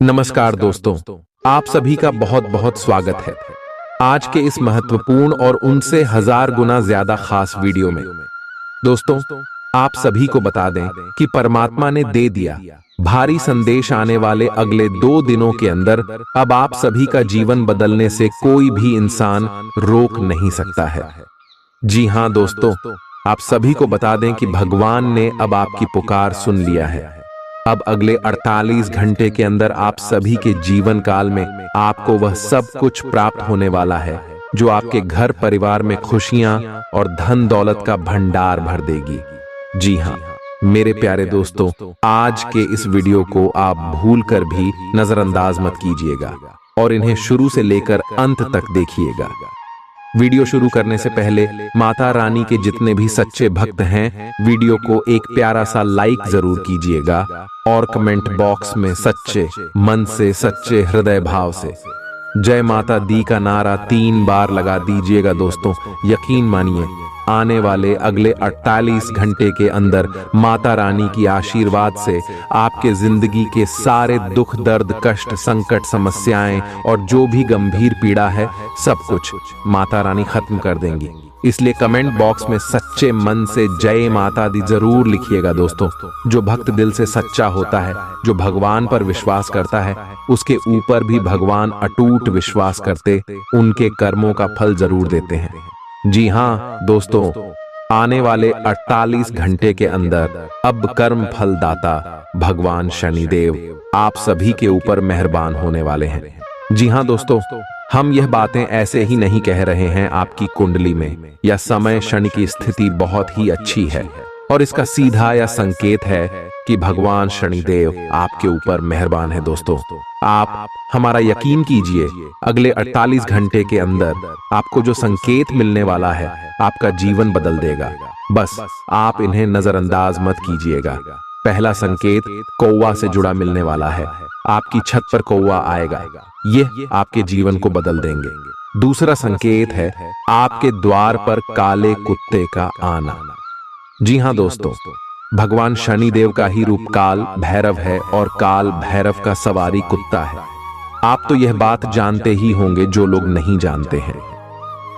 नमस्कार दोस्तों, आप सभी का बहुत बहुत स्वागत है आज के इस महत्वपूर्ण और उनसे हजार गुना ज्यादा खास वीडियो में। दोस्तों, आप सभी को बता दें कि परमात्मा ने दे दिया भारी संदेश आने वाले अगले 2 दिनों के अंदर अब आप सभी का जीवन बदलने से कोई भी इंसान रोक नहीं सकता है। जी हां दोस्तों, आप सभी को बता दें कि भगवान ने अब आपकी पुकार सुन लिया है। अब अगले 48 घंटे के अंदर आप सभी के जीवन काल में आपको वह सब कुछ प्राप्त होने वाला है जो आपके घर परिवार में खुशियां और धन दौलत का भंडार भर देगी। जी हां मेरे प्यारे दोस्तों, आज के इस वीडियो को आप भूलकर भी नजरअंदाज मत कीजिएगा और इन्हें शुरू से लेकर अंत तक देखिएगा। वीडियो शुरू करने से पहले माता रानी के जितने भी सच्चे भक्त हैं, वीडियो को एक प्यारा सा लाइक जरूर कीजिएगा और कमेंट बॉक्स में सच्चे मन से, सच्चे हृदय भाव से जय माता दी का नारा 3 बार लगा दीजिएगा। दोस्तों, यकीन मानिए आने वाले अगले 48 घंटे के अंदर माता रानी की आशीर्वाद से आपके जिंदगी के सारे दुख, दर्द, कष्ट, संकट, समस्याएं और जो भी गंभीर पीड़ा है सब कुछ माता रानी खत्म कर देंगी। इसलिए कमेंट बॉक्स में सच्चे मन से जय माता दी जरूर लिखिएगा। दोस्तों, जो भक्त दिल से सच्चा होता है, जो भगवान पर विश्वास करता है, उसके ऊपर भी भगवान अटूट विश्वास करते उनके कर्मों का फल जरूर देते हैं। जी हां दोस्तों, आने वाले 48 घंटे के अंदर अब कर्म फल दाता भगवान शनिदेव आप सभी के ऊपर मेहरबान होने वाले हैं। जी हां दोस्तों, हम यह बातें ऐसे ही नहीं कह रहे हैं। आपकी कुंडली में या समय शनि की स्थिति बहुत ही अच्छी है और इसका सीधा या संकेत है कि भगवान शनिदेव आपके ऊपर मेहरबान है। दोस्तों, आप हमारा यकीन कीजिए, अगले 48 घंटे के अंदर आपको जो संकेत मिलने वाला है आपका जीवन बदल देगा। बस आप इन्हें नजरअंदाज मत कीजिएगा। पहला संकेत कौवा से जुड़ा मिलने वाला है। आपकी छत पर कौवा आएगा, ये आपके जीवन को बदल देंगे। दूसरा संकेत है आपके द्वार पर काले कुत्ते का आना। जी हां दोस्तों, भगवान शनिदेव का ही रूप काल भैरव है और काल भैरव का सवारी कुत्ता है। आप तो यह बात जानते ही होंगे, जो लोग नहीं जानते हैं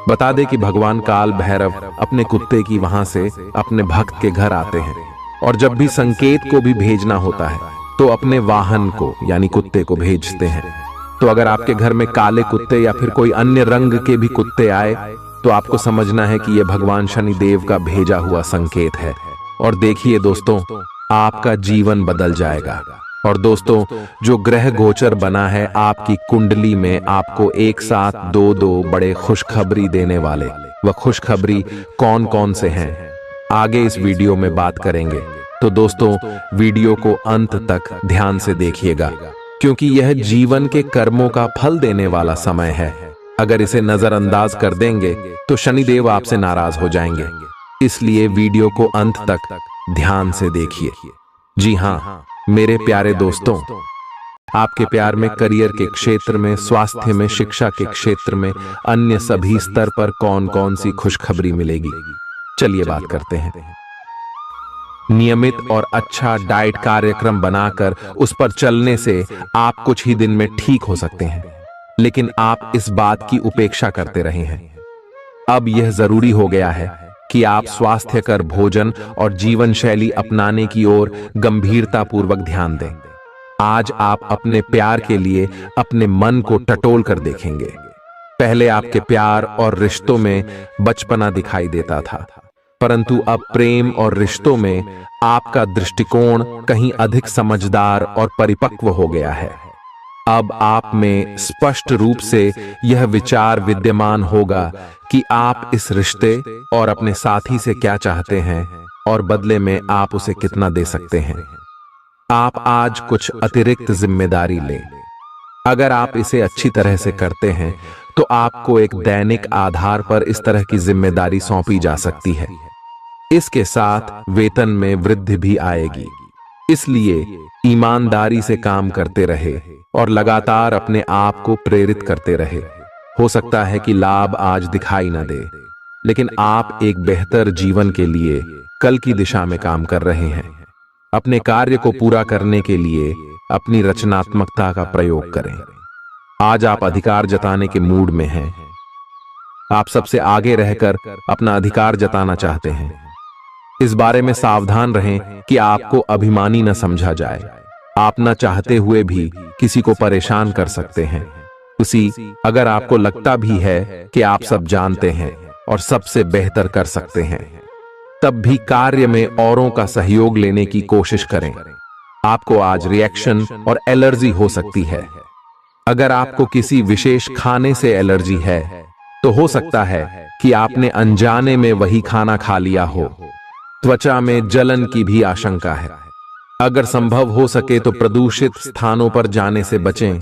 बता दे कि भगवान काल भैरव अपने कुत्ते की वहां से अपने भक्त के घर आते हैं और जब भी संकेत को भी भेजना होता है तो अपने वाहन को यानी कुत्ते को भेजते हैं। तो अगर आपके घर में काले कुत्ते या फिर कोई अन्य रंग के भी कुत्ते आए तो आपको समझना है कि यह भगवान शनिदेव का भेजा हुआ संकेत है। और देखिए दोस्तों, आपका जीवन बदल जाएगा। और दोस्तों, जो ग्रह गोचर बना है आपकी कुंडली में आपको एक साथ 2 बड़े खुशखबरी देने वाले, वह खुशखबरी कौन कौन से हैं आगे इस वीडियो में बात करेंगे। तो दोस्तों, वीडियो को अंत तक ध्यान से देखिएगा क्योंकि यह जीवन के कर्मों का फल देने वाला समय है। अगर इसे नजरअंदाज कर देंगे तो शनिदेव आपसे नाराज हो जाएंगे। इसलिए वीडियो को अंत तक ध्यान से देखिए। जी हां मेरे प्यारे दोस्तों, आपके प्यार में, करियर के क्षेत्र में, स्वास्थ्य में, शिक्षा के क्षेत्र में, अन्य सभी स्तर पर कौन कौन सी खुशखबरी मिलेगी, चलिए बात करते हैं। नियमित और अच्छा डाइट कार्यक्रम बनाकर उस पर चलने से आप कुछ ही दिन में ठीक हो सकते हैं, लेकिन आप इस बात की उपेक्षा करते रहे हैं। अब यह जरूरी हो गया है कि आप स्वास्थ्यकर भोजन और जीवन शैली अपनाने की ओर गंभीरता पूर्वक ध्यान दें। आज आप अपने प्यार के लिए अपने मन को टटोल कर देखेंगे। पहले आपके प्यार और रिश्तों में बचपना दिखाई देता था, परंतु अब प्रेम और रिश्तों में आपका दृष्टिकोण कहीं अधिक समझदार और परिपक्व हो गया है। अब आप में स्पष्ट रूप से यह विचार विद्यमान होगा कि आप इस रिश्ते और अपने साथी से क्या चाहते हैं और बदले में आप उसे कितना दे सकते हैं। आप आज कुछ अतिरिक्त जिम्मेदारी लें। अगर आप इसे अच्छी तरह से करते हैं तो आपको एक दैनिक आधार पर इस तरह की जिम्मेदारी सौंपी जा सकती है। इसके साथ वेतन में वृद्धि भी आएगी। इसलिए ईमानदारी से काम करते रहे और लगातार अपने आप को प्रेरित करते रहे। हो सकता है कि लाभ आज दिखाई न दे, लेकिन आप एक बेहतर जीवन के लिए कल की दिशा में काम कर रहे हैं। अपने कार्य को पूरा करने के लिए अपनी रचनात्मकता का प्रयोग करें। आज आप अधिकार जताने के मूड में हैं। आप सबसे आगे रहकर अपना अधिकार जताना चाहते हैं। इस बारे में सावधान रहें कि आपको अभिमानी न समझा जाए। आप न चाहते हुए भी किसी को परेशान कर सकते हैं। अगर आपको लगता भी है कि आप सब जानते हैं और सबसे बेहतर कर सकते हैं, तब भी कार्य में औरों का सहयोग लेने की कोशिश करें। आपको आज रिएक्शन और एलर्जी हो सकती है। अगर आपको किसी विशेष खाने से एलर्जी है, तो हो सकता है कि आपने अनजाने में वही खाना खा लिया हो। त्वचा में जलन की भी आशंका है। अगर संभव हो सके तो प्रदूषित स्थानों पर जाने से बचें।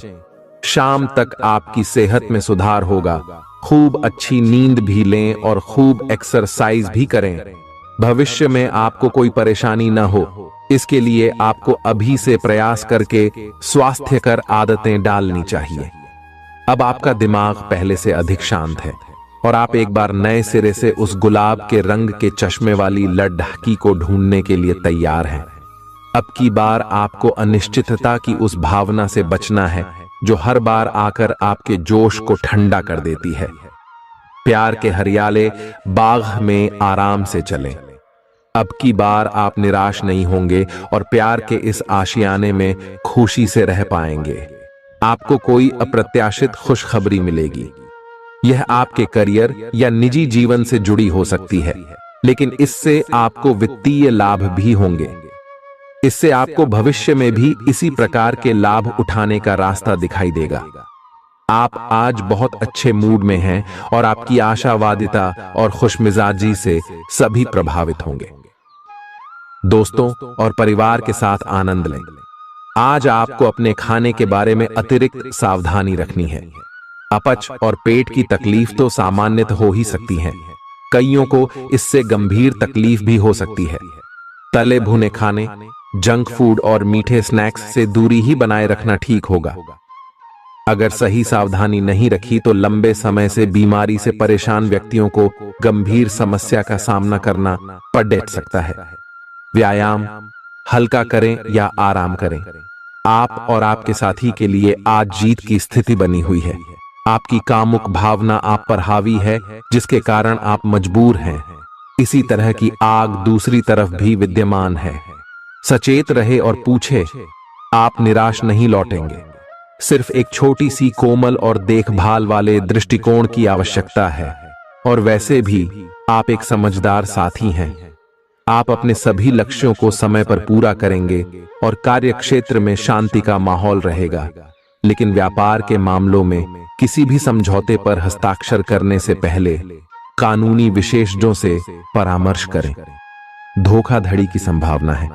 शाम तक आपकी सेहत में सुधार होगा। खूब अच्छी नींद भी लें और खूब एक्सरसाइज भी करें। भविष्य में आपको कोई परेशानी न हो, इसके लिए आपको अभी से प्रयास करके स्वास्थ्यकर आदतें डालनी चाहिए। अब आपका दिमाग पहले से अधिक शांत है और आप एक बार नए सिरे से उस गुलाब के रंग के चश्मे वाली लड़की को ढूंढने के लिए तैयार हैं। अब की बार आपको अनिश्चितता की उस भावना से बचना है जो हर बार आकर आपके जोश को ठंडा कर देती है। प्यार के हरियाले बाग में आराम से चलें। अब की बार आप निराश नहीं होंगे और प्यार के इस आशियाने में खुशी से रह पाएंगे। आपको कोई अप्रत्याशित खुशखबरी मिलेगी। यह आपके करियर या निजी जीवन से जुड़ी हो सकती है, लेकिन इससे आपको वित्तीय लाभ भी होंगे। इससे आपको भविष्य में भी इसी प्रकार के लाभ उठाने का रास्ता दिखाई देगा। आप आज बहुत अच्छे मूड में हैं और आपकी आशावादिता और खुशमिजाजी से सभी प्रभावित होंगे। दोस्तों और परिवार के साथ आनंद लें। आज आपको अपने खाने के बारे में अतिरिक्त सावधानी रखनी है। अपच और पेट की तकलीफ तो सामान्य हो ही सकती है। कईयों को इससे गंभीर तकलीफ भी हो सकती है। तले भुने खाने, जंक फूड और मीठे स्नैक्स से दूरी ही बनाए रखना ठीक होगा। अगर सही सावधानी नहीं रखी तो लंबे समय से बीमारी से परेशान व्यक्तियों को गंभीर समस्या का सामना करना पड़ सकता है। व्यायाम हल्का करें या आराम करें। आप और आपके साथी के लिए आज जीत की स्थिति बनी हुई है। आपकी कामुक भावना आप पर हावी है, जिसके कारण आप मजबूर हैं। इसी तरह की आग दूसरी तरफ भी विद्यमान है। सचेत रहे और पूछे, आप निराश नहीं लौटेंगे। सिर्फ एक छोटी सी कोमल और देखभाल वाले दृष्टिकोण की आवश्यकता है। और वैसे भी आप एक समझदार साथी हैं। आप अपने सभी लक्ष्यों को समय पर पूरा करेंगे और कार्यक्षेत्र में शांति का माहौल रहेगा। लेकिन व्यापार के मामलों में किसी भी समझौते पर हस्ताक्षर करने से पहले कानूनी विशेषज्ञों से परामर्श करें। धोखाधड़ी की संभावना है।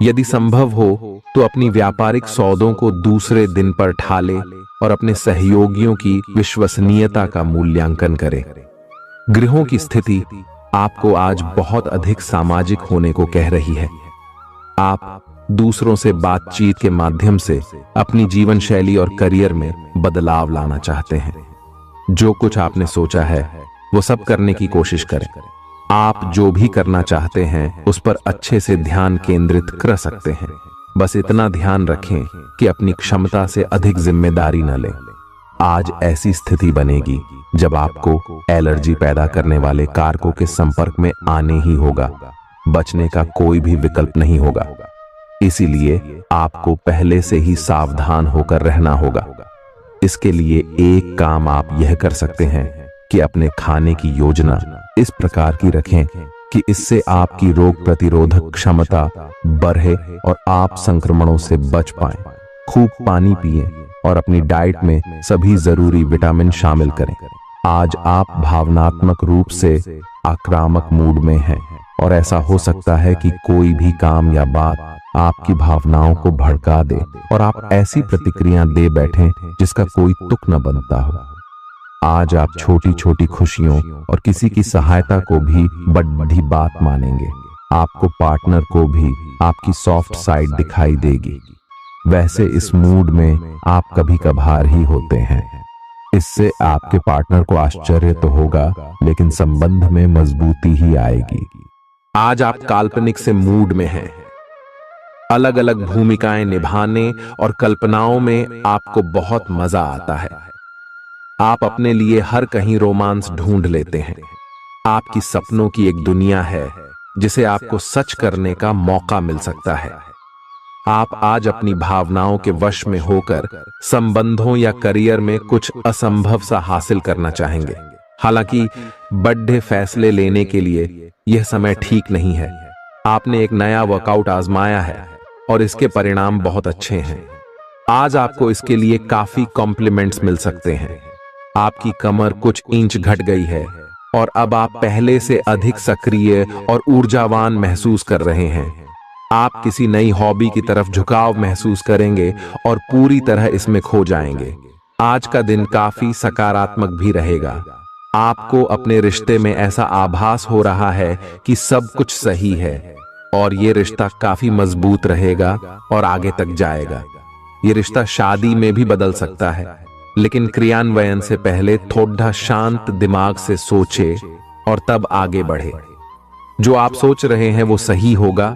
यदि संभव हो तो अपनी व्यापारिक सौदों को दूसरे दिन पर ठाले और अपने सहयोगियों की विश्वसनीयता का मूल्यांकन करें। गृहों की स्थिति आपको आज बहुत अधिक सामाजिक होने को कह रही है। आप दूसरों से बातचीत के माध्यम से अपनी जीवन शैली और करियर में बदलाव लाना चाहते हैं। जो कुछ आपने सोचा है वो सब करने की कोशिश करें। आप जो भी करना चाहते हैं उस पर अच्छे से ध्यान केंद्रित कर सकते हैं। बस इतना ध्यान रखें कि अपनी क्षमता से अधिक जिम्मेदारी न लें। आज ऐसी स्थिति बनेगी जब आपको एलर्जी पैदा करने वाले कारकों के संपर्क में आने ही होगा। बचने का कोई भी विकल्प नहीं होगा। इसीलिए आपको पहले से ही सावधान होकर रहना होगा। इसके लिए एक काम आप यह कर सकते हैं कि अपने खाने की योजना इस प्रकार की रखें कि इससे आपकी रोग प्रतिरोधक क्षमता बढ़े और आप संक्रमणों से बच पाएं। खूब पानी पिएं और अपनी डाइट में सभी जरूरी विटामिन शामिल करें। आज आप भावनात्मक रूप से आक्रामक मूड में हैं और ऐसा हो सकता है कि कोई भी काम या बात आपकी भावनाओं को भड़का दे और आप ऐसी प्रतिक्रिया दे बैठें जिसका कोई तुक न बनता हो। आज आप छोटी छोटी खुशियों और किसी की सहायता को भी बड़ी बात मानेंगे। आपको पार्टनर को भी आपकी सॉफ्ट साइड दिखाई देगी। वैसे इस मूड में आप कभी कभार ही होते हैं। इससे आपके पार्टनर को आश्चर्य तो होगा, लेकिन संबंध में मजबूती ही आएगी। आज आप काल्पनिक से मूड में हैं। अलग अलग भूमिकाएं निभाने और कल्पनाओं में आपको बहुत मजा आता है। आप अपने लिए हर कहीं रोमांस ढूंढ लेते हैं। आपकी सपनों की एक दुनिया है जिसे आपको सच करने का मौका मिल सकता है। आप आज अपनी भावनाओं के वश में होकर संबंधों या करियर में कुछ असंभव सा हासिल करना चाहेंगे। हालांकि बड़े फैसले लेने के लिए यह समय ठीक नहीं है। आपने एक नया वर्कआउट आजमाया है और इसके परिणाम बहुत अच्छे हैं। आज आपको इसके लिए काफी कॉम्प्लीमेंट्स मिल सकते हैं। आपकी कमर कुछ इंच घट गई है और अब आप पहले से अधिक सक्रिय और ऊर्जावान महसूस कर रहे हैं। आप किसी नई हॉबी की तरफ झुकाव महसूस करेंगे और पूरी तरह इसमें खो जाएंगे। आज का दिन काफी सकारात्मक भी रहेगा। आपको अपने रिश्ते में ऐसा आभास हो रहा है कि सब कुछ सही है और ये रिश्ता काफी मजबूत रहेगा और आगे तक जाएगा। ये रिश्ता शादी में भी बदल सकता है, लेकिन क्रियान्वयन से पहले थोड़ा शांत दिमाग से सोचे और तब आगे बढ़े। जो आप सोच रहे हैं वो सही होगा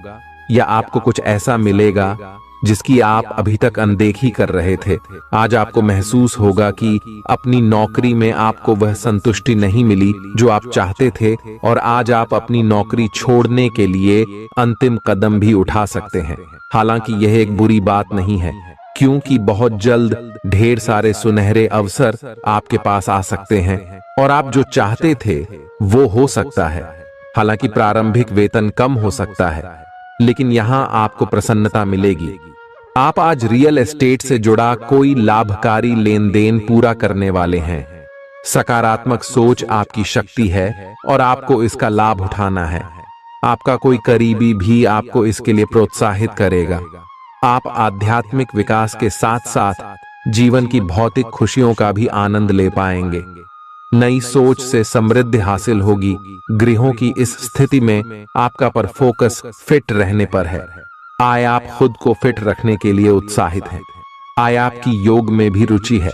या आपको कुछ ऐसा मिलेगा जिसकी आप अभी तक अनदेखी कर रहे थे। आज आपको महसूस होगा कि अपनी नौकरी में आपको वह संतुष्टि नहीं मिली जो आप चाहते थे और आज आप अपनी नौकरी छोड़ने के लिए अंतिम कदम भी उठा सकते हैं। हालांकि यह एक बुरी बात नहीं है, क्योंकि बहुत जल्द ढेर सारे सुनहरे अवसर आपके पास आ सकते हैं और आप जो चाहते थे वो हो सकता है। हालांकि प्रारंभिक वेतन कम हो सकता है, लेकिन यहां आपको प्रसन्नता मिलेगी। आप आज रियल एस्टेट से जुड़ा कोई लाभकारी लेन देन पूरा करने वाले हैं। सकारात्मक सोच आपकी शक्ति है और आपको इसका लाभ उठाना है। आपका कोई करीबी भी आपको इसके लिए प्रोत्साहित करेगा। आप आध्यात्मिक विकास के साथ साथ जीवन की भौतिक खुशियों का भी आनंद ले पाएंगे। नई सोच से समृद्धि हासिल होगी। गृहों की इस स्थिति में आपका पर फोकस फिट रहने पर है। आय आप खुद को फिट रखने के लिए उत्साहित हैं। आय आपकी योग में भी रुचि है।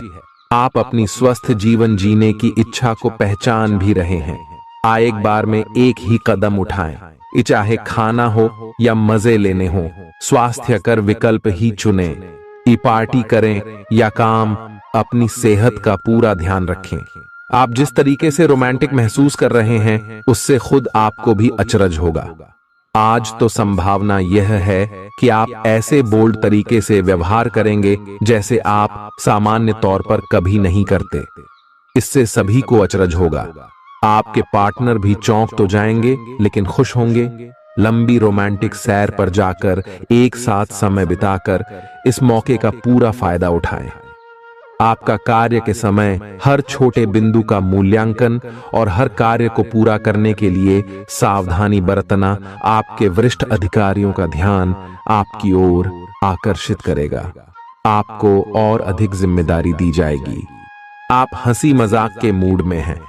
आप अपनी स्वस्थ जीवन जीने की इच्छा को पहचान भी रहे हैं। आय एक बार में एक ही कदम उठाएं, चाहे खाना हो या मजे लेने हो। स्वास्थ्यकर विकल्प ही चुने। पार्टी करें या काम, अपनी सेहत का पूरा ध्यान रखें। आप जिस तरीके से रोमांटिक महसूस कर रहे हैं उससे खुद आपको भी अचरज होगा। आज तो संभावना यह है कि आप ऐसे बोल्ड तरीके से व्यवहार करेंगे जैसे आप सामान्य तौर पर कभी नहीं करते। इससे सभी को अचरज होगा। आपके पार्टनर भी चौंक तो जाएंगे लेकिन खुश होंगे। लंबी रोमांटिक सैर पर जाकर एक साथ समय बिताकर इस मौके का पूरा फायदा उठाएं। आपका कार्य के समय हर छोटे बिंदु का मूल्यांकन और हर कार्य को पूरा करने के लिए सावधानी बरतना आपके वरिष्ठ अधिकारियों का ध्यान आपकी ओर आकर्षित करेगा। आपको और अधिक जिम्मेदारी दी जाएगी। आप हंसी मजाक के मूड में हैं।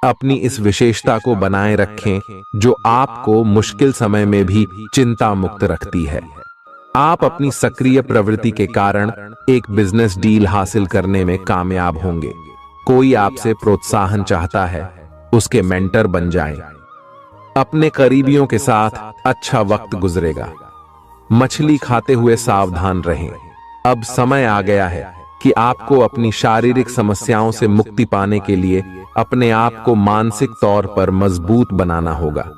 अपनी इस विशेषता को बनाए रखें जो आपको मुश्किल समय में भी चिंता मुक्त रखती है। आप अपनी सक्रिय प्रवृत्ति के कारण एक बिजनेस डील हासिल करने में कामयाब होंगे। कोई आपसे प्रोत्साहन चाहता है, उसके मेंटर बन जाएं। अपने करीबियों के साथ अच्छा वक्त गुजरेगा। मछली खाते हुए सावधान रहें। अब समय आ गया है कि आपको अपनी शारीरिक समस्याओं से मुक्ति पाने के लिए अपने आप को मानसिक तौर पर मजबूत बनाना होगा।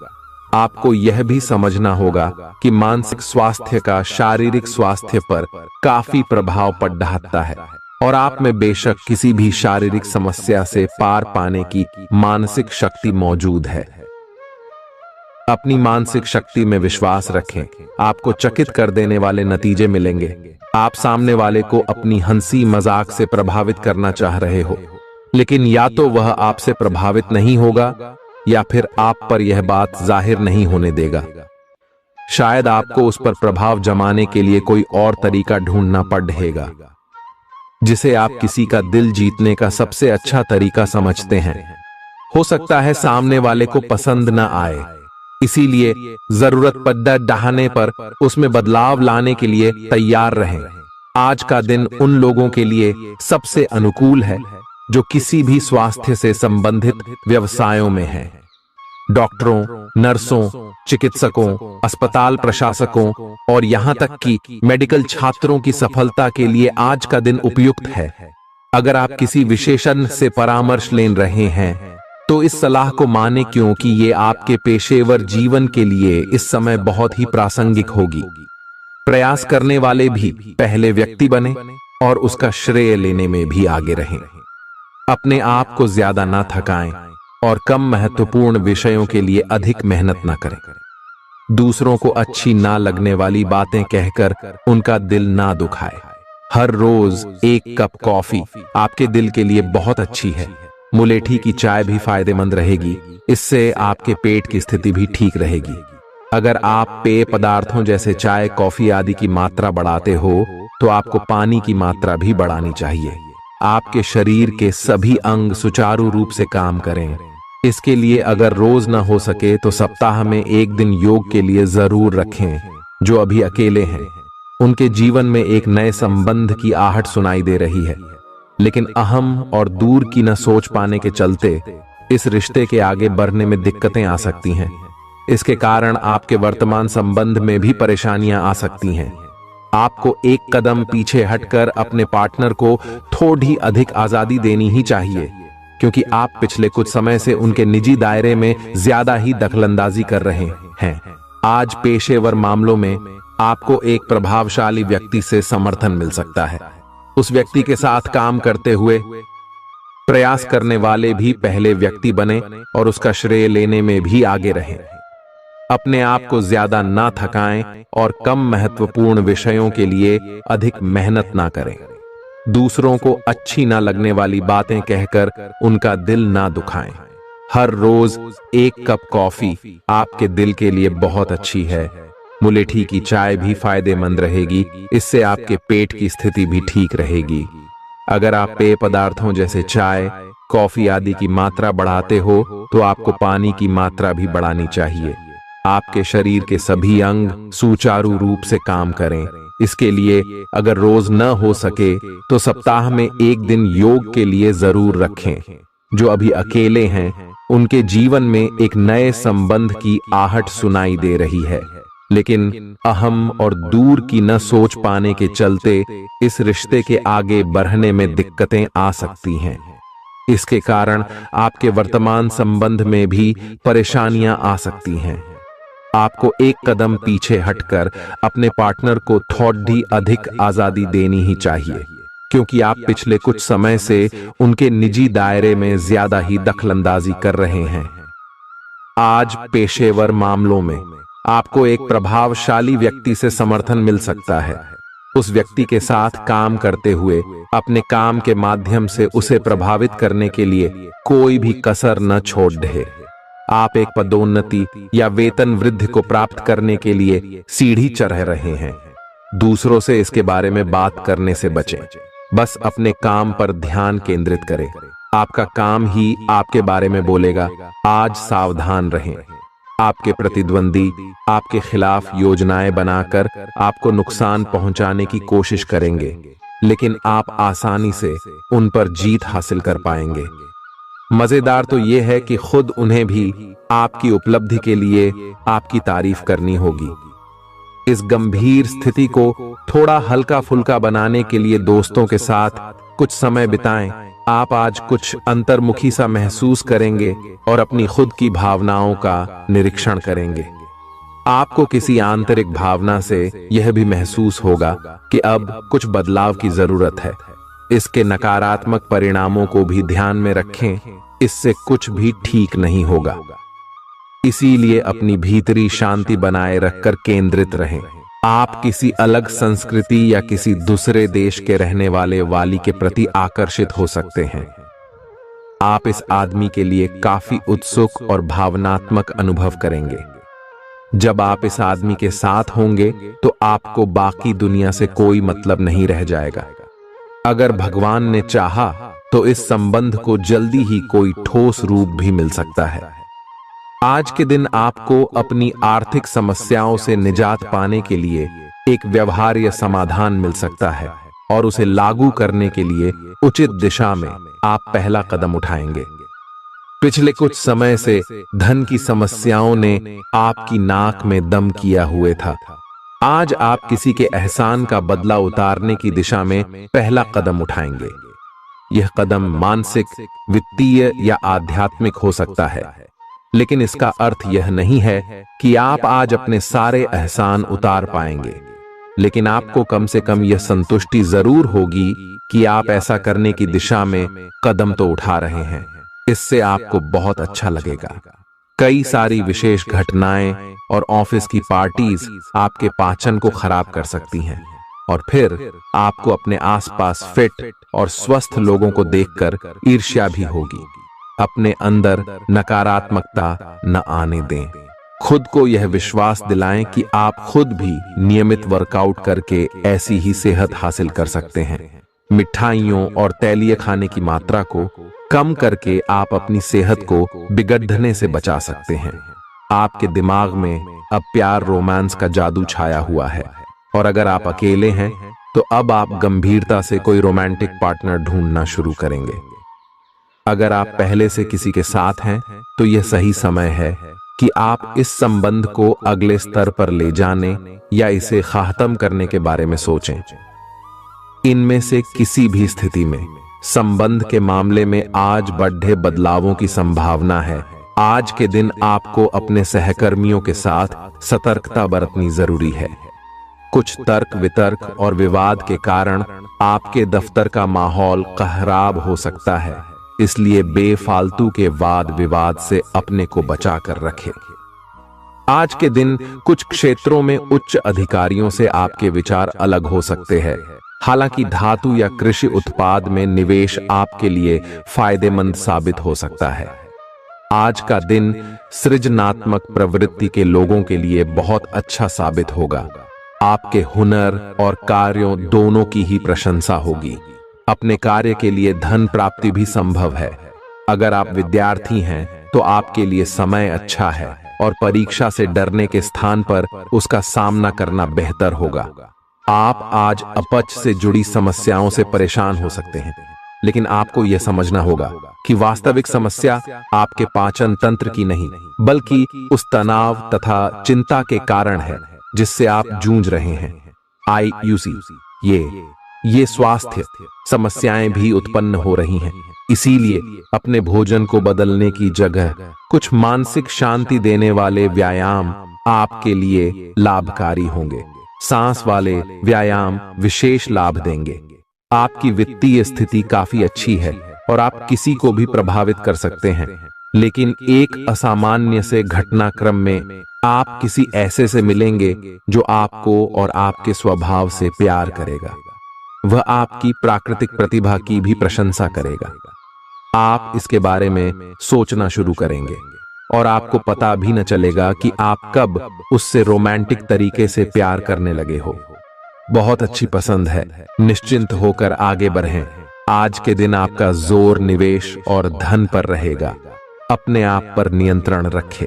आपको यह भी समझना होगा कि मानसिक स्वास्थ्य का शारीरिक स्वास्थ्य पर काफी प्रभाव पड़ रहा है और आप में बेशक किसी भी शारीरिक समस्या से पार पाने की मानसिक शक्ति मौजूद है। अपनी मानसिक शक्ति में विश्वास रखें। आपको चकित कर देने वाले नतीजे मिलेंगे। आप सामने वाले को अपनी हंसी मजाक से प्रभावित करना चाह रहे हो, लेकिन या तो वह आपसे प्रभावित नहीं होगा या फिर आप पर यह बात जाहिर नहीं होने देगा। शायद आपको उस पर प्रभाव जमाने के लिए कोई और तरीका ढूंढना पड़ेगा, जिसे आप किसी का दिल जीतने का सबसे अच्छा तरीका समझते हैं। हो सकता है सामने वाले को पसंद न आए, इसीलिए जरूरत पड़ने पर उसमें बदलाव लाने के लिए तैयार रहें। आज का दिन उन लोगों के लिए सबसे अनुकूल है जो किसी भी स्वास्थ्य से संबंधित व्यवसायों में हैं। डॉक्टरों, नर्सों, चिकित्सकों, अस्पताल प्रशासकों और यहाँ तक कि मेडिकल छात्रों की सफलता के लिए आज का दिन उपयुक्त है। अगर आप किसी विशेषज्ञ से परामर्श ले रहे हैं तो इस सलाह को माने, क्योंकि ये आपके पेशेवर जीवन के लिए इस समय बहुत ही प्रासंगिक होगी। प्रयास करने वाले भी पहले व्यक्ति बने और उसका श्रेय लेने में भी आगे रहें। अपने आप को ज्यादा ना थकाएं और कम महत्वपूर्ण विषयों के लिए अधिक मेहनत ना करें। दूसरों को अच्छी ना लगने वाली बातें कहकर उनका दिल ना दुखाए। हर रोज एक कप कॉफी आपके दिल के लिए बहुत अच्छी है। मुलेठी की चाय भी फायदेमंद रहेगी, इससे आपके पेट की स्थिति भी ठीक रहेगी। अगर आप पेय पदार्थों जैसे चाय, कॉफी आदि की मात्रा बढ़ाते हो तो आपको पानी की मात्रा भी बढ़ानी चाहिए। आपके शरीर के सभी अंग सुचारू रूप से काम करें। इसके लिए अगर रोज ना हो सके तो सप्ताह में एक दिन योग के लिए जरूर रखें। जो अभी अकेले हैं उनके जीवन में एक नए संबंध की आहट सुनाई दे रही है, लेकिन अहम और दूर की न सोच पाने के चलते इस रिश्ते के आगे बढ़ने में दिक्कतें आ सकती हैं। इसके कारण आपके वर्तमान संबंध में भी परेशानियां आ सकती हैं। आपको एक कदम पीछे हटकर अपने पार्टनर को थोड़ी अधिक आजादी देनी ही चाहिए, क्योंकि आप पिछले कुछ समय से उनके निजी दायरे में ज्यादा ही दखलंदाजी कर रहे हैं। आज पेशेवर मामलों में आपको एक प्रभावशाली व्यक्ति से समर्थन मिल सकता है। उस व्यक्ति के साथ काम करते हुए प्रयास करने वाले भी पहले व्यक्ति बने और उसका श्रेय लेने में भी आगे रहें। अपने आप को ज्यादा ना थकाएं और कम महत्वपूर्ण विषयों के लिए अधिक मेहनत ना करें। दूसरों को अच्छी ना लगने वाली बातें कहकर उनका दिल ना दुखाएं। हर रोज एक कप कॉफी आपके दिल के लिए बहुत अच्छी है। मुलेठी की चाय भी फायदेमंद रहेगी, इससे आपके पेट की स्थिति भी ठीक रहेगी। अगर आप पेय पदार्थों जैसे चाय, कॉफी आदि की मात्रा बढ़ाते हो तो आपको पानी की मात्रा भी बढ़ानी चाहिए। आपके शरीर के सभी अंग सुचारू रूप से काम करें। इसके लिए अगर रोज न हो सके तो सप्ताह में एक दिन योग के लिए जरूर रखें। जो अभी अकेले हैं उनके जीवन में एक नए संबंध की आहट सुनाई दे रही है, लेकिन अहम और दूर की न सोच पाने के चलते इस रिश्ते के आगे बढ़ने में दिक्कतें आ सकती हैं। इसके कारण आपके वर्तमान संबंध में भी परेशानियां आ सकती हैं। आपको एक कदम पीछे हटकर अपने पार्टनर को थोड़ी अधिक आजादी देनी ही चाहिए, क्योंकि आप पिछले कुछ समय से उनके निजी दायरे में ज्यादा ही दखलंदाजी कर रहे हैं। आज पेशेवर मामलों में आपको एक प्रभावशाली व्यक्ति से समर्थन मिल सकता है। उस व्यक्ति के साथ काम करते हुए अपने काम के माध्यम से उसे प्रभावित करने के लिए कोई भी कसर न छोड़ दे। आप एक पदोन्नति या वेतन वृद्धि को प्राप्त करने के लिए सीढ़ी चढ़ रहे हैं। दूसरों से इसके बारे में बात करने से बचें। बस अपने काम पर ध्यान केंद्रित करें। आपका काम ही आपके बारे में बोलेगा। आज सावधान रहें। आपके प्रतिद्वंदी आपके खिलाफ योजनाएं बनाकर आपको नुकसान पहुंचाने की कोशिश करेंगे, लेकिन आप आसानी से उन पर जीत हासिल कर पाएंगे। मजेदार तो यह है कि खुद उन्हें भी आपकी उपलब्धि के लिए आपकी तारीफ करनी होगी। इस गंभीर स्थिति को थोड़ा हल्का फुल्का बनाने के लिए दोस्तों के साथ कुछ समय बिताएं। आप आज कुछ अंतर्मुखी सा महसूस करेंगे और अपनी खुद की भावनाओं का निरीक्षण करेंगे। आपको किसी आंतरिक भावना से यह भी महसूस होगा कि अब कुछ बदलाव की जरूरत है। इसके नकारात्मक परिणामों को भी ध्यान में रखें, इससे कुछ भी ठीक नहीं होगा। इसीलिए अपनी भीतरी शांति बनाए रखकर केंद्रित रहें। आप किसी अलग संस्कृति या किसी दूसरे देश के रहने वाले वाली के प्रति आकर्षित हो सकते हैं। आप इस आदमी के लिए काफी उत्सुक और भावनात्मक अनुभव करेंगे। जब आप इस आदमी के साथ होंगे तो आपको बाकी दुनिया से कोई मतलब नहीं रह जाएगा। अगर भगवान ने चाहा तो इस संबंध को जल्दी ही कोई ठोस रूप भी मिल सकता है। आज के दिन आपको अपनी आर्थिक समस्याओं से निजात पाने के लिए एक व्यवहार्य समाधान मिल सकता है और उसे लागू करने के लिए उचित दिशा में आप पहला कदम उठाएंगे। पिछले कुछ समय से धन की समस्याओं ने आपकी नाक में दम किया हुए था। आज आप किसी के एहसान का बदला उतारने की दिशा में पहला कदम उठाएंगे। यह कदम मानसिक, वित्तीय या आध्यात्मिक हो सकता है, लेकिन इसका अर्थ यह नहीं है कि आप आज अपने सारे एहसान उतार पाएंगे। लेकिन आपको कम से कम यह संतुष्टि जरूर होगी कि आप ऐसा करने की दिशा में कदम तो उठा रहे हैं। इससे आपको बहुत अच्छा लगेगा। कई सारी विशेष घटनाएं और ऑफिस की पार्टीज आपके पाचन को खराब कर सकती हैं, और फिर आपको अपने आसपास फिट और स्वस्थ लोगों को देखकर ईर्ष्या भी होगी। अपने अंदर नकारात्मकता न आने दें। खुद को यह विश्वास दिलाएं कि आप खुद भी नियमित वर्कआउट करके ऐसी ही सेहत हासिल कर सकते हैं। मिठाइयों और तैलीय खाने की मात्रा को कम करके आप अपनी सेहत को बिगड़ने से बचा सकते हैं। आपके दिमाग में अब प्यार, रोमांस का जादू छाया हुआ है, और अगर आप अकेले हैं तो अब आप गंभीरता से कोई रोमांटिक पार्टनर ढूंढना शुरू करेंगे। अगर आप पहले से किसी के साथ हैं तो यह सही समय है कि आप इस संबंध को अगले स्तर पर ले जाने या इसे खत्म करने के बारे में सोचें। इनमें से किसी भी स्थिति में संबंध के मामले में आज बड़े बदलावों की संभावना है। आज के दिन आपको अपने सहकर्मियों के साथ सतर्कता बरतनी जरूरी है। कुछ तर्क वितर्क और विवाद के कारण आपके दफ्तर का माहौल खराब हो सकता है, इसलिए बेफालतू के वाद विवाद से अपने को बचा कर रखें। आज के दिन कुछ क्षेत्रों में उच्च अधिकारियों से आपके विचार अलग हो सकते हैं। हालांकि धातु या कृषि उत्पाद में निवेश आपके लिए फायदेमंद साबित हो सकता है। आज का दिन सृजनात्मक प्रवृत्ति के लोगों के लिए बहुत अच्छा साबित होगा। आपके हुनर और कार्यों दोनों की ही प्रशंसा होगी। अपने कार्य के लिए धन प्राप्ति भी संभव है। अगर आप विद्यार्थी हैं तो आपके लिए समय अच्छा है, और परीक्षा से डरने के स्थान पर उसका सामना करना बेहतर होगा। आप आज अपच से जुड़ी समस्याओं से परेशान हो सकते हैं, लेकिन आपको यह समझना होगा कि वास्तविक समस्या आपके पाचन तंत्र की नहीं, बल्कि उस तनाव तथा चिंता के कारण है जिससे आप जूझ रहे हैं। आईयूसी ये स्वास्थ्य समस्याएं भी उत्पन्न हो रही हैं। इसीलिए अपने भोजन को बदलने की जगह कुछ मानसिक शांति देने वाले व्यायाम आपके लिए लाभकारी होंगे। सांस वाले व्यायाम विशेष लाभ देंगे। आपकी वित्तीय स्थिति काफी अच्छी है और आप किसी को भी प्रभावित कर सकते हैं, लेकिन एक असामान्य से घटनाक्रम में आप किसी ऐसे से मिलेंगे जो आपको और आपके स्वभाव से प्यार करेगा। वह आपकी प्राकृतिक प्रतिभा की भी प्रशंसा करेगा। आप इसके बारे में सोचना शुरू करेंगे और आपको पता भी न चलेगा कि आप कब उससे रोमांटिक तरीके से प्यार करने लगे हो। बहुत अच्छी पसंद है। निश्चिंत होकर आगे बढ़ें। आज के दिन आपका जोर निवेश और धन पर रहेगा। अपने आप पर नियंत्रण रखें।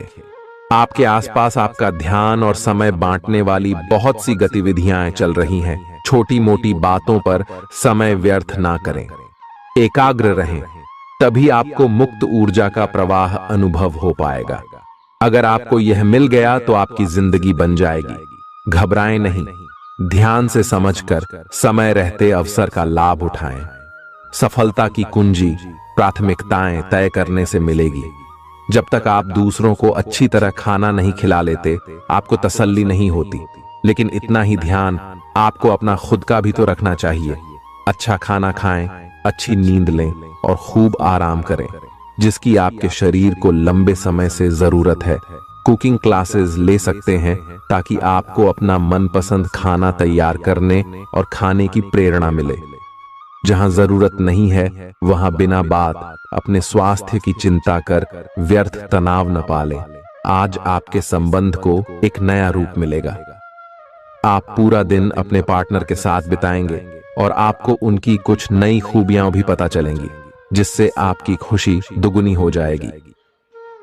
आपके आसपास आपका ध्यान और समय बांटने वाली बहुत सी गतिविधियां चल रही हैं। छोटी मोटी बातों पर समय व्यर्थ ना करें। एकाग्र रहें, तभी आपको मुक्त ऊर्जा का प्रवाह अनुभव हो पाएगा। अगर आपको यह मिल गया तो आपकी जिंदगी बन जाएगी। घबराएं नहीं, ध्यान से समझकर समय रहते अवसर का लाभ उठाएं। सफलता की कुंजी प्राथमिकताएं तय करने से मिलेगी। जब तक आप दूसरों को अच्छी तरह खाना नहीं खिला लेते, आपको तसल्ली नहीं होती। लेकिन इतना ही ध्यान आपको अपना खुद का भी तो रखना चाहिए। अच्छा खाना खाएं, अच्छी नींद लें और खूब आराम करें, जिसकी आपके शरीर को लंबे समय से जरूरत है। कुकिंग क्लासेस ले सकते हैं ताकि आपको अपना मनपसंद खाना तैयार करने और खाने की प्रेरणा मिले। जहां जरूरत नहीं है वहां बिना बात अपने स्वास्थ्य की चिंता कर व्यर्थ तनाव न पालें। आज आपके संबंध को एक नया रूप मिलेगा। आप पूरा दिन अपने पार्टनर के साथ बिताएंगे और आपको उनकी कुछ नई खूबियां भी पता चलेंगी, जिससे आपकी खुशी दुगुनी हो जाएगी।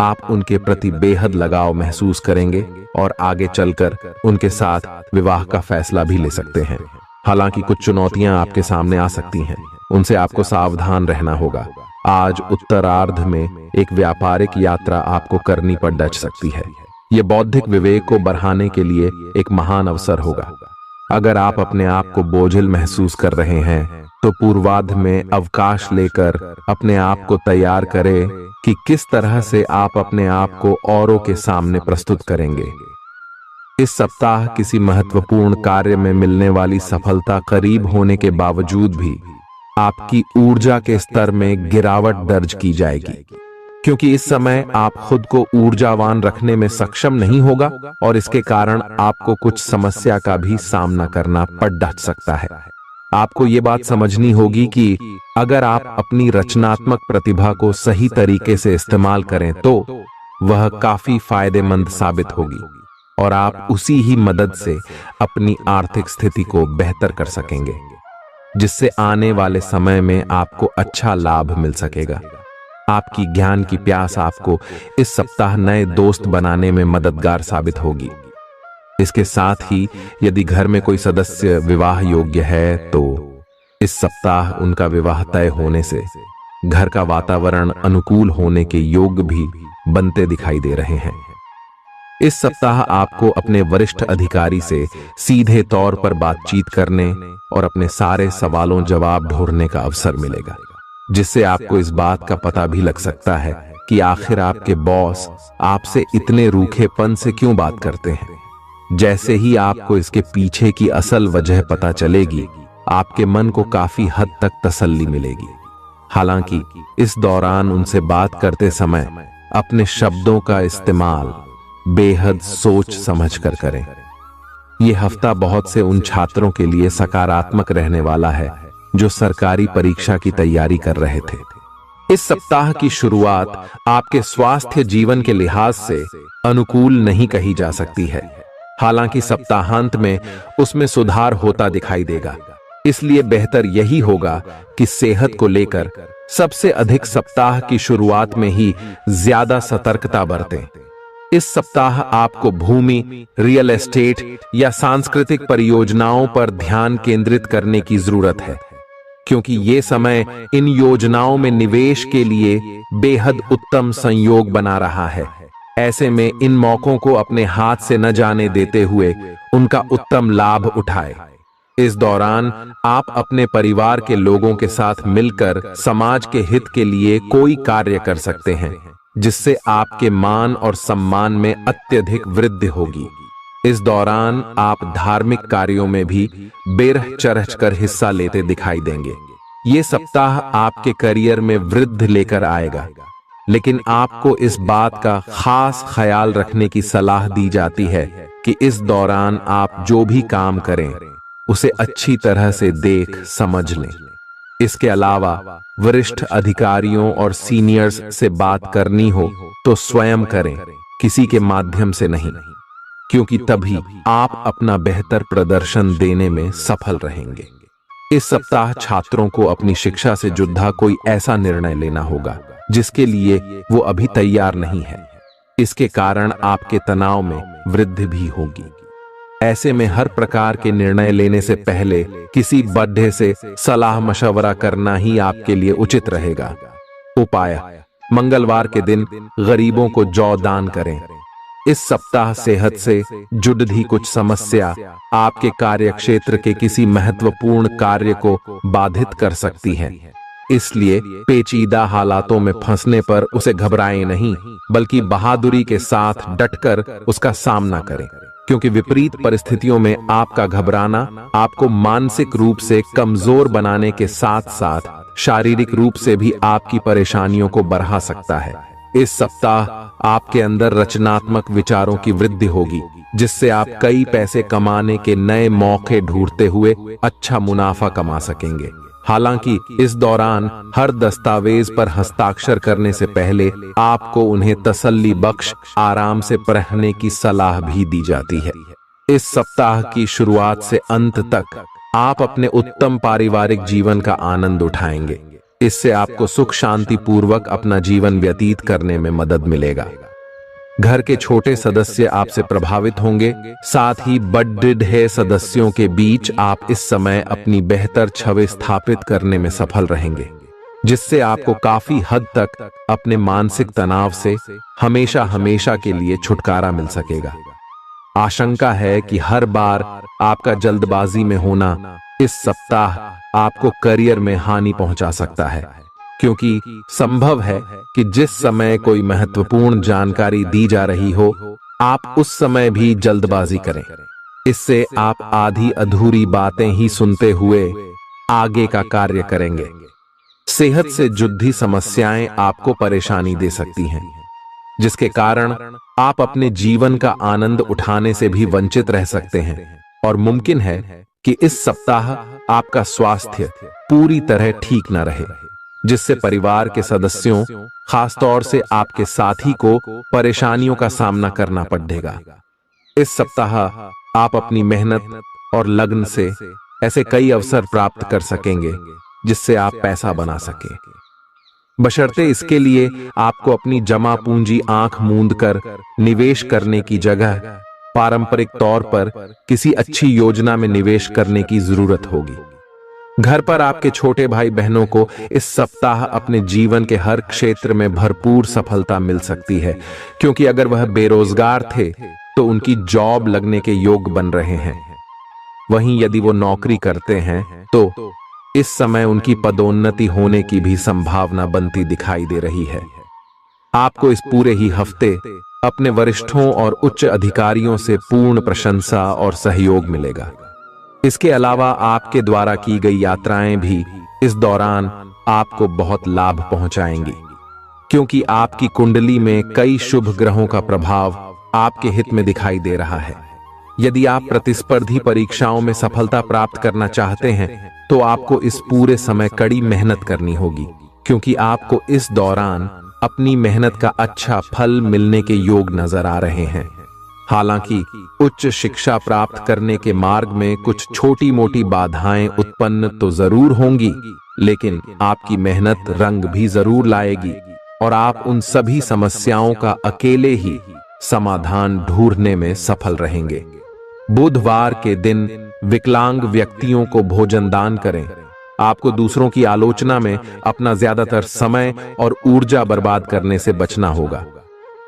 आप उनके प्रति बेहद लगाव महसूस करेंगे और आगे चलकर उनके साथ विवाह का फैसला भी ले सकते हैं। हालांकि कुछ चुनौतियां आपके सामने आ सकती हैं, उनसे आपको सावधान रहना होगा। आज उत्तरार्ध में एक व्यापारिक यात्रा आपको करनी पड़ डच सकती है। यह बौद्धिक विवेक को बढ़ाने के लिए एक महान अवसर होगा। अगर आप अपने आप को बोझिल महसूस कर रहे हैं तो पूर्वार्ध में अवकाश लेकर अपने आप को तैयार करें कि किस तरह से आप अपने आप को औरों के सामने प्रस्तुत करेंगे। इस सप्ताह किसी महत्वपूर्ण कार्य में मिलने वाली सफलता करीब होने के बावजूद भी आपकी ऊर्जा के स्तर में गिरावट दर्ज की जाएगी, क्योंकि इस समय आप खुद को ऊर्जावान रखने में सक्षम नहीं होगा और इसके कारण आपको कुछ समस्या का भी सामना करना पड़ डच सकता है। आपको ये बात समझनी होगी कि अगर आप अपनी रचनात्मक प्रतिभा को सही तरीके से इस्तेमाल करें तो वह काफी फायदेमंद साबित होगी और आप उसी ही मदद से अपनी आर्थिक स्थिति को बेहतर कर सकेंगे, जिससे आने वाले समय में आपको अच्छा लाभ मिल सकेगा। आपकी ज्ञान की प्यास आपको इस सप्ताह नए दोस्त बनाने में मददगार साबित होगी। इसके साथ ही यदि घर में कोई सदस्य विवाह योग्य है तो इस सप्ताह उनका विवाह तय होने से घर का वातावरण अनुकूल होने के योग भी बनते दिखाई दे रहे हैं। इस सप्ताह आपको अपने वरिष्ठ अधिकारी से सीधे तौर पर बातचीत करने और अपने सारे सवालों जवाब ढूंढने का अवसर मिलेगा, जिससे आपको इस बात का पता भी लग सकता है कि आखिर आपके बॉस आपसे इतने रूखेपन से क्यों बात करते हैं। जैसे ही आपको इसके पीछे की असल वजह पता चलेगी, आपके मन को काफी हद तक तसल्ली मिलेगी। हालांकि इस दौरान उनसे बात करते समय अपने शब्दों का इस्तेमाल बेहद सोच समझकर करें। यह हफ्ता बहुत से उन छात्रों के लिए सकारात्मक रहने वाला है जो सरकारी परीक्षा की तैयारी कर रहे थे। इस सप्ताह की शुरुआत आपके स्वास्थ्य जीवन के लिहाज से अनुकूल नहीं कही जा सकती है। हालांकि सप्ताहांत में उसमें सुधार होता दिखाई देगा, इसलिए बेहतर यही होगा कि सेहत को लेकर सबसे अधिक सप्ताह की शुरुआत में ही ज्यादा सतर्कता बरतें। इस सप्ताह आपको भूमि, रियल एस्टेट या सांस्कृतिक परियोजनाओं पर ध्यान केंद्रित करने की जरूरत है, क्योंकि ये समय इन योजनाओं में निवेश के लिए बेहद उत्तम संयोग बना रहा है। ऐसे में इन मौकों को अपने हाथ से न जाने देते हुए उनका उत्तम लाभ उठाएं। इस दौरान आप अपने परिवार के लोगों के साथ मिलकर समाज के हित के लिए कोई कार्य कर सकते हैं, जिससे आपके मान और सम्मान में अत्यधिक वृद्धि होगी। इस दौरान आप धार्मिक कार्यों में भी बेरह चरह कर हिस्सा लेते दिखाई देंगे। ये सप्ताह आपके करियर में वृद्धि लेकर आएगा, लेकिन आपको इस बात का खास ख्याल रखने की सलाह दी जाती है कि इस दौरान आप जो भी काम करें उसे अच्छी तरह से देख समझ लें। इसके अलावा वरिष्ठ अधिकारियों और सीनियर्स से बात करनी हो तो स्वयं करें, किसी के माध्यम से नहीं, क्योंकि तभी आप अपना बेहतर प्रदर्शन देने में सफल रहेंगे। इस सप्ताह छात्रों को अपनी शिक्षा से जुड़ा कोई ऐसा निर्णय लेना होगा जिसके लिए वो अभी तैयार नहीं है। इसके कारण आपके तनाव में वृद्धि भी होगी। ऐसे में हर प्रकार के निर्णय लेने से पहले किसी बड़े से सलाह मशवरा करना ही आपके लिए उचित रहेगा। उपाय: मंगलवार के दिन गरीबों को जौ दान करें। इस सप्ताह सेहत से जुड़ी कुछ समस्या आपके कार्यक्षेत्र के किसी महत्वपूर्ण कार्य को बाधित कर सकती है, इसलिए पेचीदा हालातों में फंसने पर उसे घबराएं नहीं, बल्कि बहादुरी के साथ डटकर उसका सामना करें, क्योंकि विपरीत परिस्थितियों में आपका घबराना आपको मानसिक रूप से कमजोर बनाने के साथ साथ शारीरिक रूप से भी आपकी परेशानियों को बढ़ा सकता है। इस सप्ताह आपके अंदर रचनात्मक विचारों की वृद्धि होगी, जिससे आप कई पैसे कमाने के नए मौके ढूंढते हुए अच्छा मुनाफा कमा सकेंगे। हालांकि इस दौरान हर दस्तावेज पर हस्ताक्षर करने से पहले आपको उन्हें तसल्ली बख्श आराम से पढ़ने की सलाह भी दी जाती है। इस सप्ताह की शुरुआत से अंत तक आप अपने उत्तम पारिवारिक जीवन का आनंद उठाएंगे। इससे आपको सुख शांति पूर्वक अपना जीवन व्यतीत करने में मदद मिलेगा। घर के छोटे सदस्य आपसे प्रभावित होंगे, साथ ही बड़े सदस्यों के बीच आप इस समय अपनी बेहतर छवि स्थापित करने में सफल रहेंगे। जिससे आपको काफी हद तक अपने मानसिक तनाव से हमेशा हमेशा के लिए छुटकारा मिल सकेगा। आशंका है कि हर बार आपका जल्दबाजी में होना इस सप्ताह आपको करियर में हानि पहुंचा सकता है, क्योंकि संभव है कि जिस समय कोई महत्वपूर्ण जानकारी दी जा रही हो, आप उस समय भी जल्दबाजी करें। इससे आप आधी अधूरी बातें ही सुनते हुए आगे का कार्य करेंगे। सेहत से जुड़ी समस्याएं आपको परेशानी दे सकती हैं, जिसके कारण आप अपने जीवन का आनंद उठाने से भी वंचित रह सकते हैं। और मुमकिन है कि इस सप्ताह आपका स्वास्थ्य पूरी तरह ठीक न रहे, जिससे परिवार के सदस्यों, खासतौर से आपके साथी को परेशानियों का सामना करना पड़ेगा। इस सप्ताह आप अपनी मेहनत और लगन से ऐसे कई अवसर प्राप्त कर सकेंगे जिससे आप पैसा बना सकें। बशर्ते इसके लिए आपको अपनी जमा पूंजी आंख मूंद कर निवेश करने की जगह पारंपरिक तौर पर किसी अच्छी योजना में निवेश करने की जरूरत होगी। घर पर आपके छोटे भाई बहनों को इस सप्ताह अपने जीवन के हर क्षेत्र में भरपूर सफलता मिल सकती है, क्योंकि अगर वह बेरोजगार थे तो उनकी जॉब लगने के योग बन रहे हैं। वहीं यदि वो नौकरी करते हैं तो इस समय उनकी पदोन्नति होने की भी संभावना बनती दिखाई दे रही है। आपको इस पूरे ही हफ्ते अपने वरिष्ठों और उच्च अधिकारियों से पूर्ण प्रशंसा और सहयोग मिलेगा। इसके अलावा आपके द्वारा की गई यात्राएं भी इस दौरान आपको बहुत लाभ पहुंचाएंगी, क्योंकि आपकी कुंडली में कई शुभ ग्रहों का प्रभाव आपके हित में दिखाई दे रहा है। यदि आप प्रतिस्पर्धी परीक्षाओं में सफलता प्राप्त करना चाहते हैं तो आपको इस पूरे समय कड़ी मेहनत करनी होगी, क्योंकि आपको इस दौरान अपनी मेहनत का अच्छा फल मिलने के योग नजर आ रहे हैं। हालांकि उच्च शिक्षा प्राप्त करने के मार्ग में कुछ छोटी मोटी बाधाएं उत्पन्न तो जरूर होंगी, लेकिन आपकी मेहनत रंग भी जरूर लाएगी और आप उन सभी समस्याओं का अकेले ही समाधान ढूंढने में सफल रहेंगे। बुधवार के दिन विकलांग व्यक्तियों को भोजन दान करें। आपको दूसरों की आलोचना में अपना ज्यादातर समय और ऊर्जा बर्बाद करने से बचना होगा,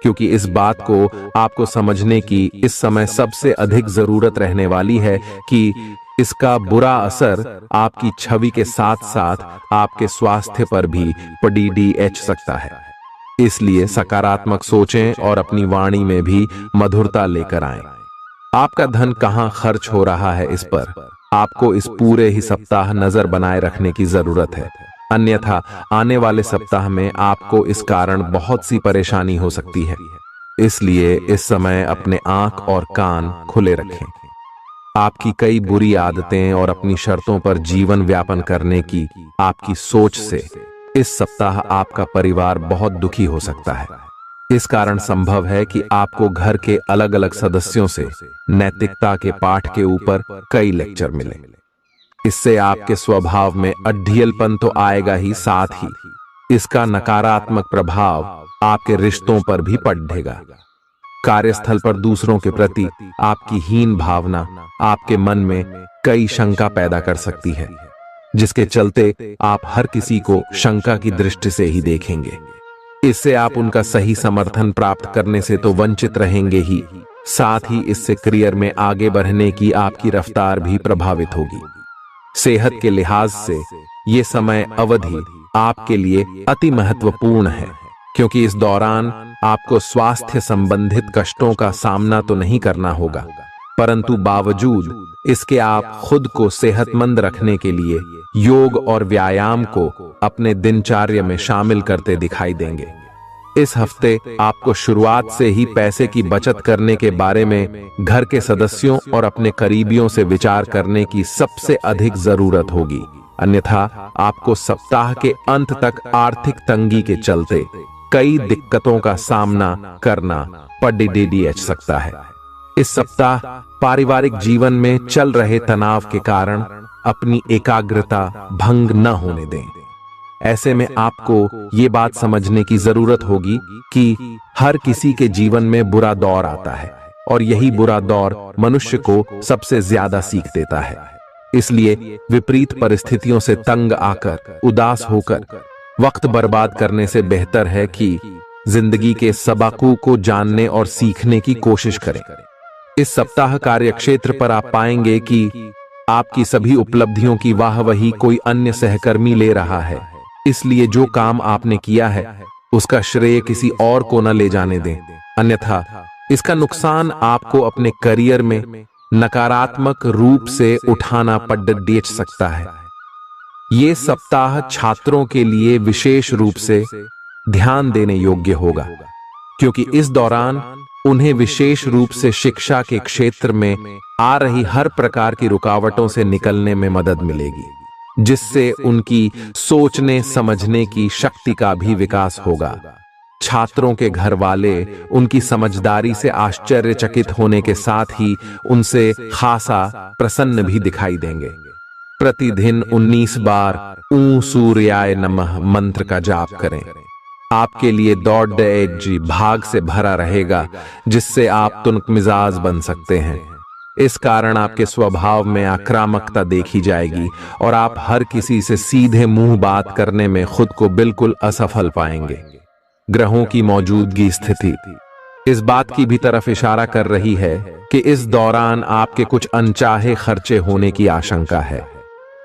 क्योंकि इस बात को आपको समझने की इस समय सबसे अधिक जरूरत रहने वाली है कि इसका बुरा असर आपकी छवि के साथ साथ आपके स्वास्थ्य पर भी पड़ सकता है। इसलिए सकारात्मक सोचें और अपनी वाणी में भी मधुरता लेकर आएं। आपका धन कहां खर्च हो रहा है, इस पर आपको इस पूरे ही सप्ताह नजर बनाए रखने की जरूरत है, अन्यथा आने वाले सप्ताह में आपको इस कारण बहुत सी परेशानी हो सकती है। इसलिए इस समय अपने आंख और कान खुले रखें। आपकी कई बुरी आदतें और अपनी शर्तों पर जीवन व्यापन करने की आपकी सोच से इस सप्ताह आपका परिवार बहुत दुखी हो सकता है। इस कारण संभव है कि आपको घर के अलग अलग सदस्यों से नैतिकता के पाठ के ऊपर कई लेक्चर मिले। इससे आपके स्वभाव में अड्ढियलपन तो आएगा ही, साथ ही इसका नकारात्मक प्रभाव आपके रिश्तों पर भी पड़ेगा। कार्यस्थल पर दूसरों के प्रति आपकी हीन भावना आपके मन में कई शंका पैदा कर सकती है, जिसके चलते आप हर किसी को शंका की दृष्टि से ही देखेंगे। इससे आप उनका सही समर्थन प्राप्त करने से तो वंचित रहेंगे ही, साथ ही इससे करियर में आगे बढ़ने की आपकी रफ्तार भी प्रभावित होगी। सेहत के लिहाज से ये समय अवधि आपके लिए अति महत्वपूर्ण है, क्योंकि इस दौरान आपको स्वास्थ्य संबंधित कष्टों का सामना तो नहीं करना होगा, परंतु बावजूद इसके आप खुद को सेहतमंद रखने के लिए योग और व्यायाम को अपने दिनचर्या में शामिल करते दिखाई देंगे। इस हफ्ते आपको शुरुआत से ही पैसे की बचत करने के बारे में घर के सदस्यों और अपने करीबियों से विचार करने की सबसे अधिक जरूरत होगी, अन्यथा आपको सप्ताह के अंत तक आर्थिक तंगी के चलते कई दिक्कतों का सामना करना पड़ सकता है। इस सप्ताह पारिवारिक जीवन में चल रहे तनाव के कारण अपनी एकाग्रता भंग न होने दें। ऐसे में आपको ये बात समझने की जरूरत होगी कि हर किसी के जीवन में बुरा दौर आता है और यही बुरा दौर मनुष्य को सबसे ज्यादा सीख देता है। इसलिए विपरीत परिस्थितियों से तंग आकर, उदास होकर वक्त बर्बाद करने से बेहतर है कि जिंदगी के सबकों को जानने और सीखने की कोशिश करें। इस सप्ताह कार्यक्षेत्र पर आप पाएंगे कि आपकी सभी उपलब्धियों की वाहवाही कोई अन्य सहकर्मी ले रहा है, इसलिए जो काम आपने किया है उसका श्रेय किसी और को न ले जाने दें, अन्यथा इसका नुकसान आपको अपने करियर में नकारात्मक रूप से उठाना पड़ सकता है। ये सप्ताह छात्रों के लिए विशेष रूप से ध्यान देने योग्य होगा, क्योंकि इस दौरान उन्हें विशेष रूप से शिक्षा के क्षेत्र में आ रही हर प्रकार की रुकावटों से निकलने में मदद मिलेगी, जिससे उनकी सोचने समझने की शक्ति का भी विकास होगा। छात्रों के घर वाले उनकी समझदारी से आश्चर्यचकित होने के साथ ही उनसे खासा प्रसन्न भी दिखाई देंगे। प्रतिदिन 19 बार ऊं सूर्याय नमः मंत्र का जाप करें। आपके लिए दौड़ जी भाग से भरा रहेगा, जिससे आप तुनक मिजाज बन सकते हैं। इस कारण आपके स्वभाव में आक्रामकता देखी जाएगी और आप हर किसी से सीधे मुंह बात करने में खुद को बिल्कुल असफल पाएंगे। ग्रहों की मौजूदगी स्थिति इस बात की भी तरफ इशारा कर रही है कि इस दौरान आपके कुछ अनचाहे खर्चे होने की आशंका है।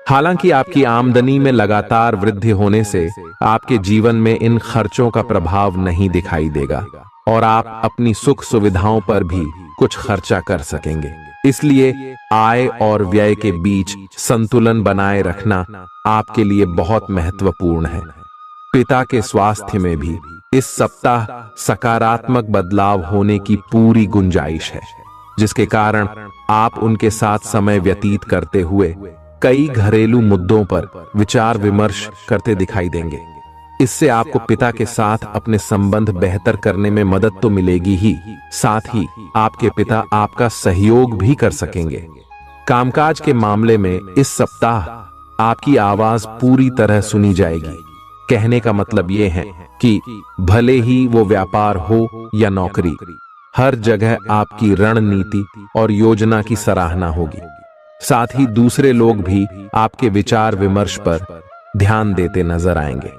हालांकि आपकी आमदनी में लगातार वृद्धि होने से आपके जीवन में इन खर्चों का प्रभाव नहीं दिखाई देगा और आप अपनी सुख सुविधाओं पर भी कुछ खर्चा कर सकेंगे। इसलिए आय और व्यय के बीच संतुलन बनाए रखना आपके लिए बहुत महत्वपूर्ण है। पिता के स्वास्थ्य में भी इस सप्ताह सकारात्मक बदलाव होने की पूरी गुंजाइश है, जिसके कारण आप उनके साथ समय व्यतीत करते हुए कई घरेलू मुद्दों पर विचार विमर्श करते दिखाई देंगे। इससे आपको पिता के साथ अपने संबंध बेहतर करने में मदद तो मिलेगी ही, साथ ही आपके पिता आपका सहयोग भी कर सकेंगे। कामकाज के मामले में इस सप्ताह आपकी आवाज पूरी तरह सुनी जाएगी। कहने का मतलब यह है कि भले ही वो व्यापार हो या नौकरी, हर जगह आपकी रणनीति और योजना की सराहना होगी। साथ ही दूसरे लोग भी आपके विचार विमर्श पर ध्यान देते नजर आएंगे।